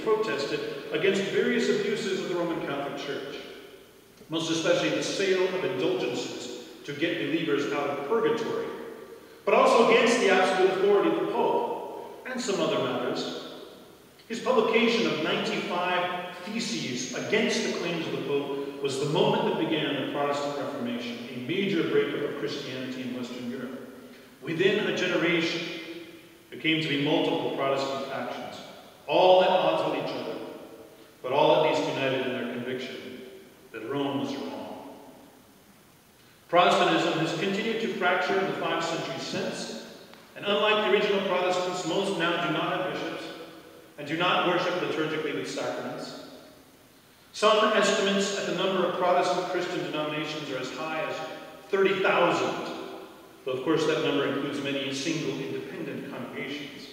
protested against various abuses of the Roman Catholic Church, most especially the sale of indulgences to get believers out of purgatory, but also against the absolute authority of the Pope, and some other matters. His publication of 95 theses against the claims of the Pope was the moment that began the Protestant Reformation, a major breakup of Christianity in Western Europe. Within a generation, there came to be multiple Protestant factions, all at odds with each other, but all at least united in their conviction that Rome was wrong. Protestantism has continued to fracture in the 5 centuries since, and unlike the original Protestants, most now do not have bishops and do not worship liturgically with sacraments. Some estimates at the number of Protestant Christian denominations are as high as 30,000, though of course that number includes many single independent congregations.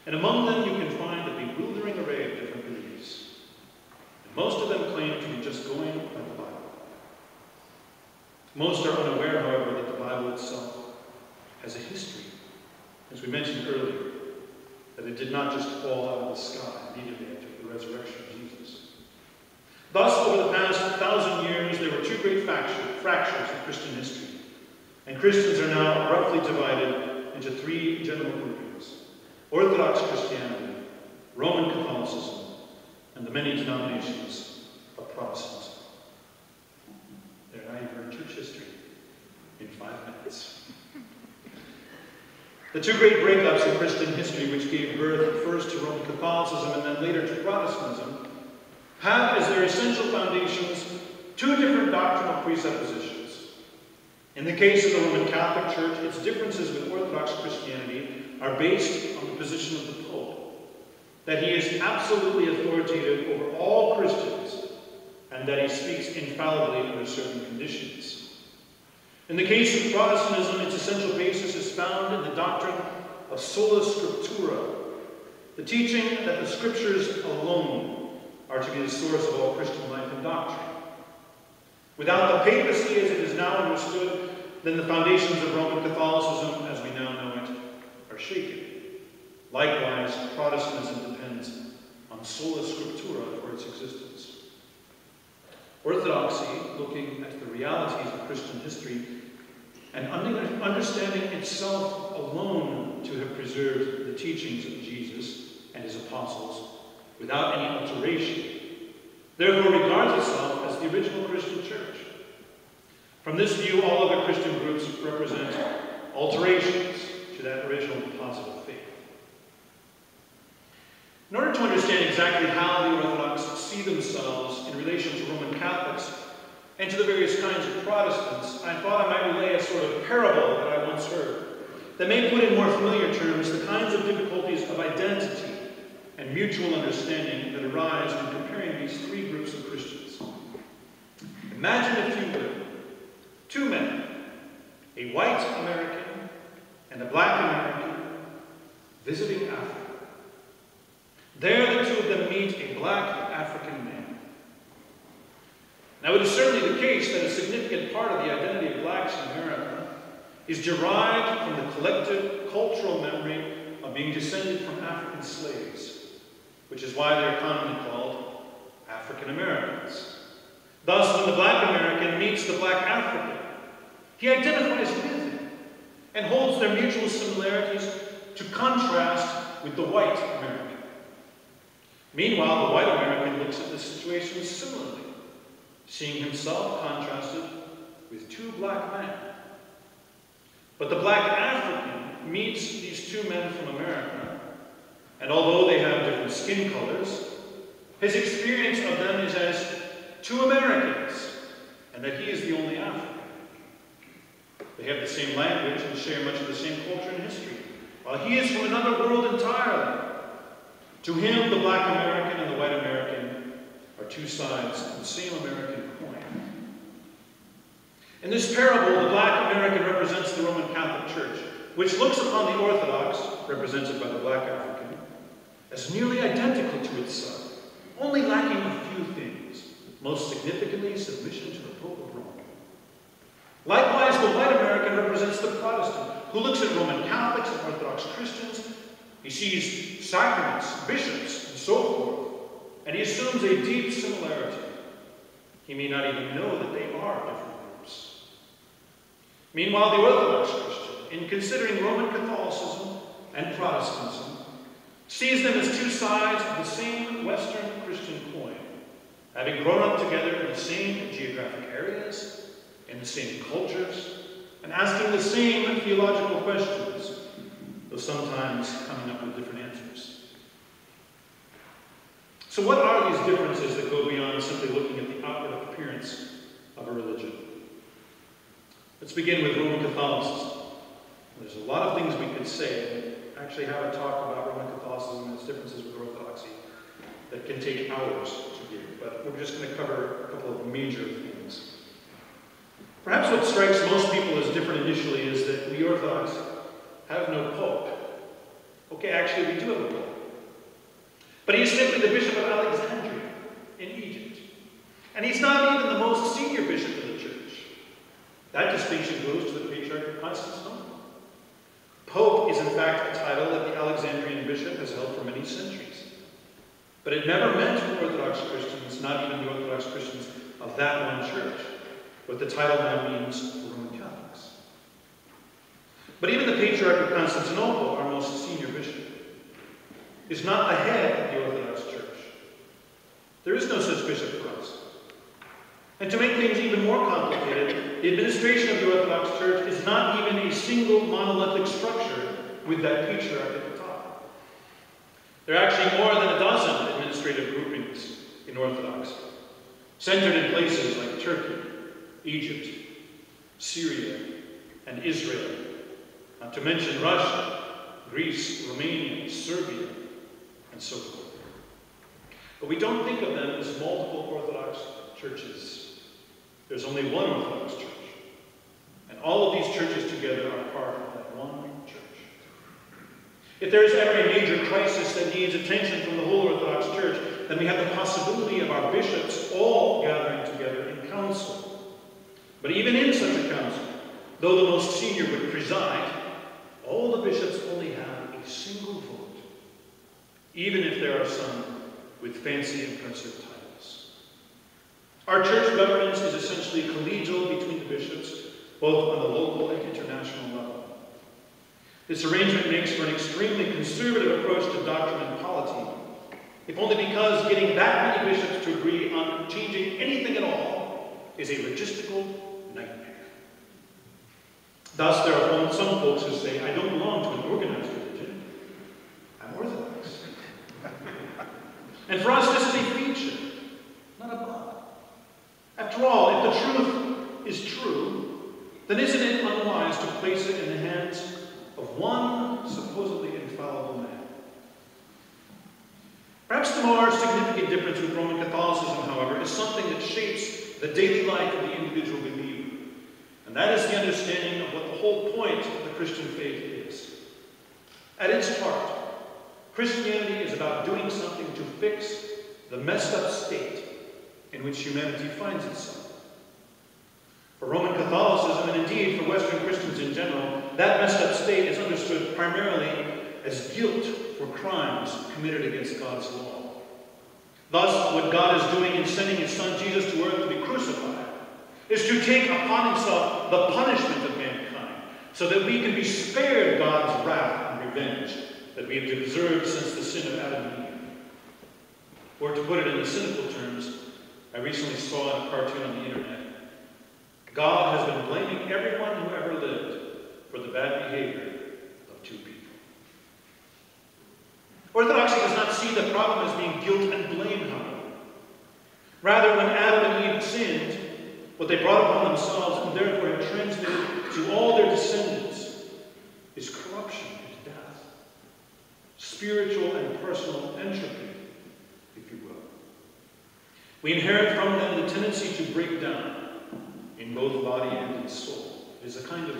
And among them you can find a bewildering array of different beliefs. And most of them claim to be just going by the Bible. Most are unaware, however, that the Bible itself has a history, as we mentioned earlier, that it did not just fall out of the sky immediately after the resurrection of Jesus. Thus, over the past 1,000 years, there were 2 great fractures of Christian history, and Christians are now roughly divided into 3 general groupings: Orthodox Christianity, Roman Catholicism, and the many denominations of Protestantism. There, now you've heard church history in 5 minutes. The 2 great breakups in Christian history, which gave birth first to Roman Catholicism and then later to Protestantism, have as their essential foundations 2 different doctrinal presuppositions. In the case of the Roman Catholic Church, its differences with Orthodox Christianity are based on the position of the Pope, that he is absolutely authoritative over all Christians, and that he speaks infallibly under certain conditions. In the case of Protestantism, its essential basis is found in the doctrine of sola scriptura, the teaching that the Scriptures alone are to be the source of all Christian life and doctrine. Without the papacy as it is now understood, then the foundations of Roman Catholicism, as we now know it, are shaken. Likewise, Protestantism depends on sola scriptura for its existence. Orthodoxy, looking at the realities of Christian history and understanding itself alone to have preserved the teachings of Jesus and his apostles without any alteration, therefore regards itself as the original Christian church. From this view, all other Christian groups represent alterations to that original positive faith. In order to understand exactly how the Orthodox see themselves in relation to Roman Catholics and to the various kinds of Protestants, I thought I might relay a sort of parable that I once heard that may put in more familiar terms the kinds of difficulties of identity and mutual understanding that arise when comparing these 3 groups of Christians. Imagine, if you will, 2 men, a white American and a black American, visiting Africa. There the 2 of them meet a black African man. Now, it is certainly the case that a significant part of the identity of blacks in America is derived from the collective cultural memory of being descended from African slaves, which is why they're commonly called African Americans. Thus, when the black American meets the black African, he identifies with him and holds their mutual similarities to contrast with the white American. Meanwhile, the white American looks at the situation similarly, seeing himself contrasted with 2 black men. But the black African meets these 2 men from America, and although they have different skin colors, his experience of them is as 2 Americans, and that he is the only African. They have the same language and share much of the same culture and history, while he is from another world entirely. To him, the black American and the white American are 2 sides of the same American coin. In this parable, the black American represents the Roman Catholic Church, which looks upon the Orthodox, represented by the black African, as nearly identical to itself, only lacking a few things, most significantly submission to the Pope of Rome. Likewise, the white American represents the Protestant, who looks at Roman Catholics and Orthodox Christians. He sees sacraments, bishops, and so forth, and he assumes a deep similarity. He may not even know that they are different groups. Meanwhile, the Orthodox Christian, in considering Roman Catholicism and Protestantism, sees them as two sides of the same Western Christian coin, having grown up together in the same geographic areas, in the same cultures, and asking the same theological questions, though sometimes coming up with different answers. So what are these differences that go beyond simply looking at the outward appearance of a religion? Let's begin with Roman Catholicism. There's a lot of things we could say. We actually have a talk about Roman Catholicism and its differences with Orthodoxy that can take hours to give, but we're just going to cover a couple of major things. Perhaps what strikes most people as different initially is that we Orthodox have no pope. Okay, actually we do have a pope. But he's simply the Bishop of Alexandria in Egypt. And he's not even the most senior bishop of the church. That distinction goes to the Patriarch of Constantinople. Pope is in fact a title that the Alexandrian bishop has held for many centuries. But it never meant for Orthodox Christians, not even the Orthodox Christians of that one church, what the title now means for Roman Catholics. But even the Patriarch of Constantinople, our most senior bishop, is not the head of the Orthodox Church. There is no such bishop for us. And to make things even more complicated, the administration of the Orthodox Church is not even a single monolithic structure with that patriarch at the top. There are actually more than a dozen administrative groupings in Orthodoxy, centered in places like Turkey, Egypt, Syria, and Israel, not to mention Russia, Greece, Romania, Serbia, and so forth. But we don't think of them as multiple Orthodox churches. There's only one Orthodox church. And all of these churches together are part of that one church. If there is ever a major crisis that needs attention from the whole Orthodox Church, then we have the possibility of our bishops all gathering together in council. But even in such a council, though the most senior would preside, all the bishops only have a single vote, even if there are some with fancy impressive titles. Our church governance is essentially collegial between the bishops, both on the local and international level. This arrangement makes for an extremely conservative approach to doctrine and polity, if only because getting that many bishops to agree on changing anything at all is a logistical nightmare. Thus, there are some folks who say, I don't belong to an organized religion. I'm Orthodox. And for us, this is a feature, not a bug. After all, if the truth is true, then isn't it unwise to place it in the hands of one supposedly infallible man? Perhaps the more significant difference with Roman Catholicism, however, is something that shapes the daily life of the individual believer. And that is the understanding of what the whole point of the Christian faith is. At its heart, Christianity is about doing something to fix the messed up state in which humanity finds itself. For Roman Catholicism, and indeed for Western Christians in general, that messed up state is understood primarily as guilt for crimes committed against God's law. Thus, what God is doing in sending his Son Jesus to earth to be crucified is to take upon himself the punishment of mankind, so that we can be spared God's wrath and revenge that we have deserved since the sin of Adam and Eve. Or to put it in the cynical terms, I recently saw in a cartoon on the internet, God has been blaming everyone who ever lived for the bad behavior of two people. Orthodoxy does not see the problem as being guilt and blame, however. Rather, when Adam and Eve sinned, what they brought upon themselves and therefore have transmitted to all their descendants is corruption and death, spiritual and personal entropy, if you will. We inherit from them the tendency to break down in both body and in soul. It is a kind of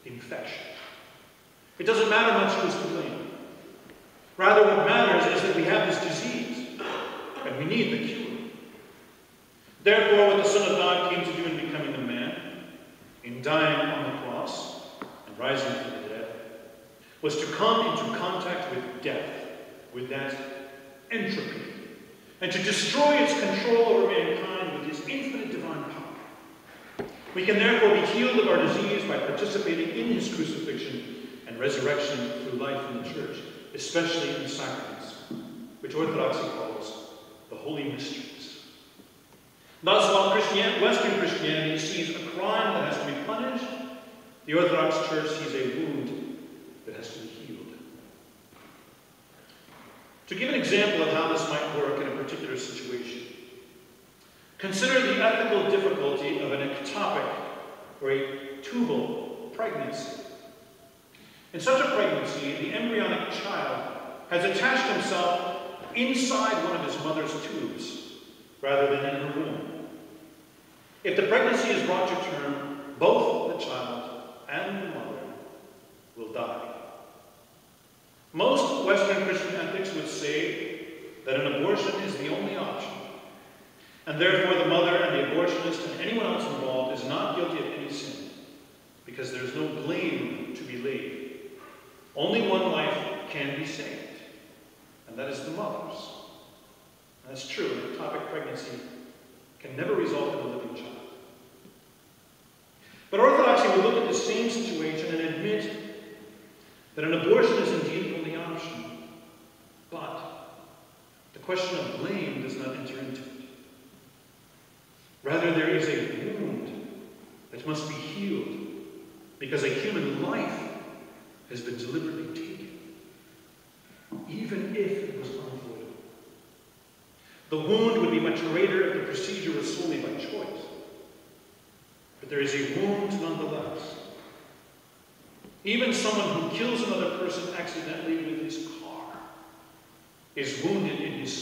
infection. It doesn't matter much who's to blame. Rather, what matters is that we have this disease, and we need the cure. Therefore, what the Son of God came to do in becoming a man, in dying on the cross and rising from the dead, was to come into contact with death, with that entropy, and to destroy its control over mankind with his infinite divine power. We can therefore be healed of our disease by participating in his crucifixion and resurrection through life in the church, especially in sacraments, which Orthodoxy calls the Holy Mysteries. Thus, while Western Christianity sees a crime that has to be punished, the Orthodox Church sees a wound that has to be healed. To give an example of how this might work in a particular situation, consider the ethical difficulty of an ectopic or a tubal pregnancy. In such a pregnancy, the embryonic child has attached himself inside one of his mother's tubes rather than in her womb. If the pregnancy is brought to term, both the child and the mother will die. Most Western Christian ethics would say that an abortion is the only option, and therefore the mother and the abortionist and anyone else involved is not guilty of any sin, because there is no blame to be laid. Only one life can be saved, and that is the mother's. And that's true. An ectopic pregnancy can never result in a living child. But Orthodoxy would look at the same situation and admit that an abortion is indeed the only option, but the question of blame does not enter into it. Rather, there is a wound that must be healed because a human life has been deliberately taken, even if it was unavoidable. The wound would be much greater if the procedure was solely by choice, but there is a wound nonetheless. Even someone who kills another person accidentally with his car is wounded in his